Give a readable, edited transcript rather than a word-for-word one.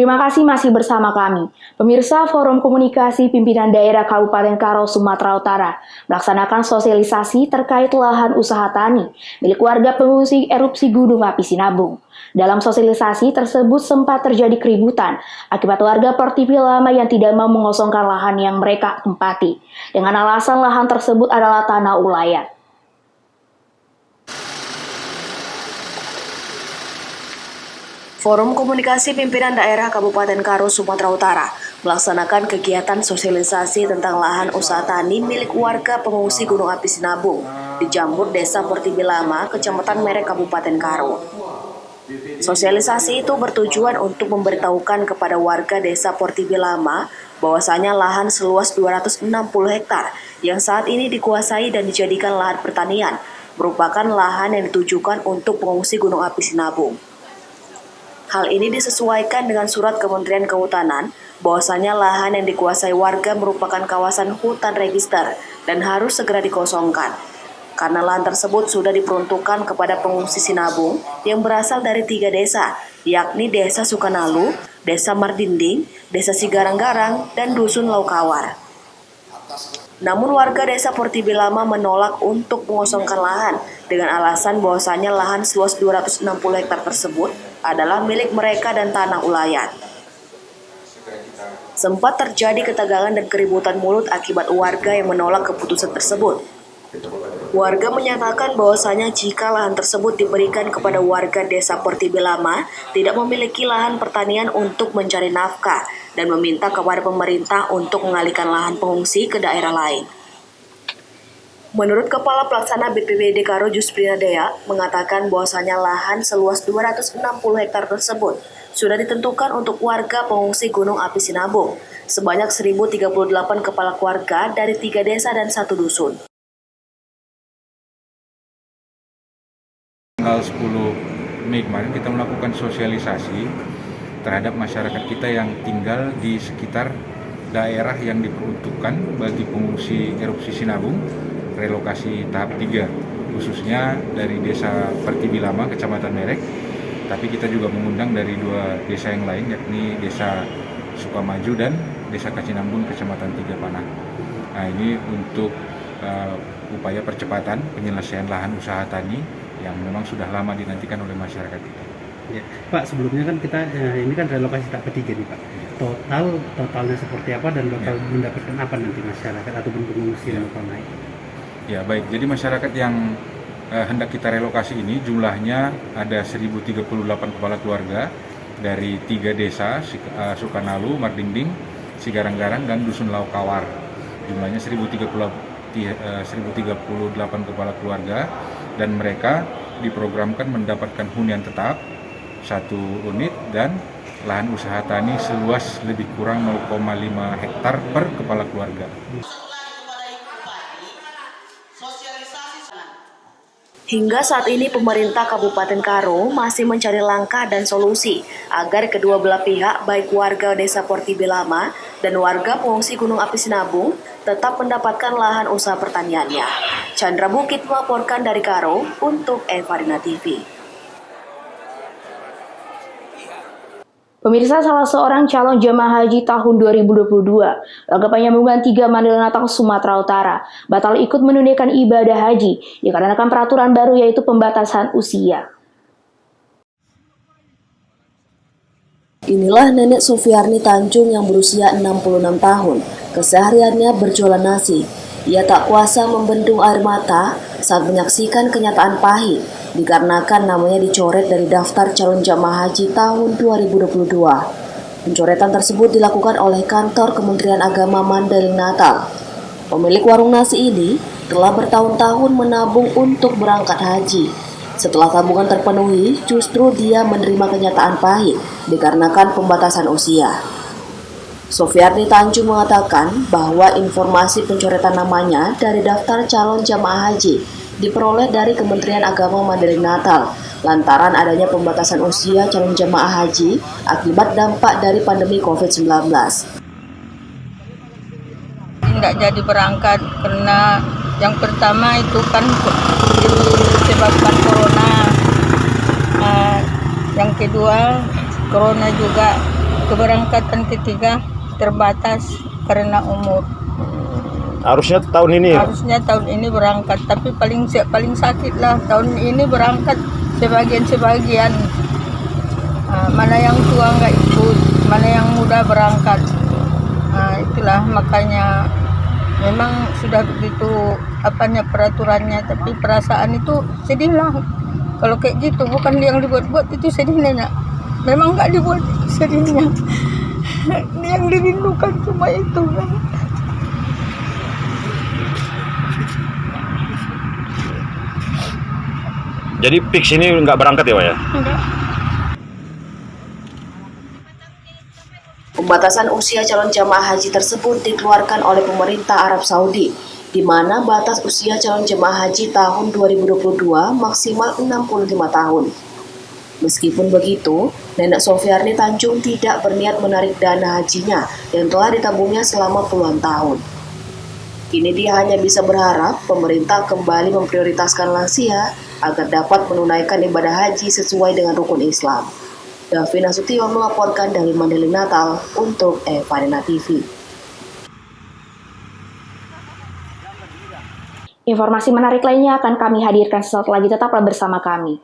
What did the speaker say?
Terima kasih masih bersama kami. Pemirsa Forum Komunikasi Pimpinan Daerah Kabupaten Karo, Sumatera Utara melaksanakan sosialisasi terkait lahan usaha tani milik warga pengungsi erupsi Gunung Api Sinabung. Dalam sosialisasi tersebut sempat terjadi keributan akibat warga Portipi Lama yang tidak mau mengosongkan lahan yang mereka tempati dengan alasan lahan tersebut adalah tanah ulayat. Forum Komunikasi Pimpinan Daerah Kabupaten Karo, Sumatera Utara melaksanakan kegiatan sosialisasi tentang lahan usaha tani milik warga pengungsi Gunung Api Sinabung di Jambur, Desa Portipi Lama, Kecamatan Merek, Kabupaten Karo. Sosialisasi itu bertujuan untuk memberitahukan kepada warga Desa Portipi Lama bahwasanya lahan seluas 260 hektar yang saat ini dikuasai dan dijadikan lahan pertanian merupakan lahan yang ditujukan untuk pengungsi Gunung Api Sinabung. Hal ini disesuaikan dengan surat Kementerian Kehutanan bahwasanya lahan yang dikuasai warga merupakan kawasan hutan register dan harus segera dikosongkan. Karena lahan tersebut sudah diperuntukkan kepada pengungsi Sinabung yang berasal dari 3 desa, yakni Desa Sukanalu, Desa Mardinding, Desa Sigarang-Garang, dan Dusun Laukawar. Namun warga Desa Portipi Lama menolak untuk mengosongkan lahan dengan alasan bahwasanya lahan seluas 260 hektar tersebut adalah milik mereka dan tanah ulayat. Sempat terjadi ketegangan dan keributan mulut akibat warga yang menolak keputusan tersebut. Warga menyatakan bahwasanya jika lahan tersebut diberikan kepada warga Desa Portipi Lama tidak memiliki lahan pertanian untuk mencari nafkah dan meminta kepada pemerintah untuk mengalihkan lahan pengungsi ke daerah lain. Menurut Kepala Pelaksana BPBD Karo Juspri Dea mengatakan bahwasanya lahan seluas 260 hektar tersebut sudah ditentukan untuk warga pengungsi Gunung Api Sinabung sebanyak 1.038 kepala keluarga dari 3 desa dan 1 dusun. Tanggal 10 Mei kemarin kita melakukan sosialisasi terhadap masyarakat kita yang tinggal di sekitar daerah yang diperuntukkan bagi pengungsi erupsi Sinabung relokasi tahap 3, khususnya dari Desa Portipi Lama, Kecamatan Merek, tapi kita juga mengundang dari 2 desa yang lain, yakni Desa Sukamaju dan Desa Kacinambun, Kecamatan Tiga Panah. Nah, ini untuk upaya percepatan penyelesaian lahan usaha tani yang memang sudah lama dinantikan oleh masyarakat kita. Ya, Pak, sebelumnya kan kita ini kan relokasi tahap ketiga nih, Pak. Totalnya seperti apa dan bakal mendapatkan apa nanti masyarakat ataupun pengungsi yang bakal naik? Ya, baik. Jadi masyarakat yang hendak kita relokasi ini jumlahnya ada 1.038 kepala keluarga dari 3 desa, Sukanalu, Mardinding, Sigarang-Garang, dan Dusun Laukawar. Jumlahnya 1.038 kepala keluarga dan mereka diprogramkan mendapatkan hunian tetap 1 unit dan lahan usaha tani seluas lebih kurang 0,5 hektar per kepala keluarga. Hingga saat ini pemerintah Kabupaten Karo masih mencari langkah dan solusi agar kedua belah pihak baik warga Desa Portipi Lama dan warga pengungsi Gunung Api Sinabung tetap mendapatkan lahan usaha pertaniannya. Chandra Bukit melaporkan dari Karo untuk Enfarina TV. Pemirsa, salah seorang calon jemaah haji tahun 2022, Lembaga Penyambungan 3 Mandala Natal, Sumatera Utara, batal ikut menunaikan ibadah haji dikarenakan peraturan baru yaitu pembatasan usia. Inilah Nenek Sufiarni Tanjung yang berusia 66 tahun. Kesehariannya berjualan nasi. Ia tak kuasa membendung air mata saat menyaksikan kenyataan pahit dikarenakan namanya dicoret dari daftar calon jamaah haji tahun 2022. Pencoretan tersebut dilakukan oleh kantor Kementerian Agama Mandailing Natal. Pemilik warung nasi ini telah bertahun-tahun menabung untuk berangkat haji. Setelah tabungan terpenuhi, justru dia menerima kenyataan pahit dikarenakan pembatasan usia. Sufiarni Tanjung mengatakan bahwa informasi pencoretan namanya dari daftar calon jamaah haji diperoleh dari Kementerian Agama Mandailing Natal lantaran adanya pembatasan usia calon jamaah haji akibat dampak dari pandemi COVID-19. Tidak jadi berangkat karena yang pertama itu kan disebabkan corona, yang kedua corona juga keberangkatan ketiga terbatas karena umur. Harusnya tahun ini. Harusnya tahun ini berangkat, tapi paling sakit lah tahun ini berangkat sebagian. Mana yang tua nggak ikut, mana yang muda berangkat. Itulah makanya memang sudah begitu peraturannya, tapi perasaan itu sedih lah. Kalau kayak gitu bukan yang dibuat-buat itu sedihnya. Memang nggak dibuat sedihnya. Yang dirindukan cuma itu kan. Jadi fix ini nggak berangkat ya Pak ya? Enggak. Pembatasan usia calon jemaah haji tersebut dikeluarkan oleh pemerintah Arab Saudi, di mana batas usia calon jemaah haji tahun 2022 maksimal 65 tahun. Meskipun begitu, Nenek Sofiarni Tanjung tidak berniat menarik dana hajinya yang telah ditabungnya selama puluhan tahun. Kini dia hanya bisa berharap pemerintah kembali memprioritaskan lansia agar dapat menunaikan ibadah haji sesuai dengan rukun Islam. Davi Nasution melaporkan dari Mandailing Natal untuk Evanina TV. Informasi menarik lainnya akan kami hadirkan sesaat lagi, tetaplah bersama kami.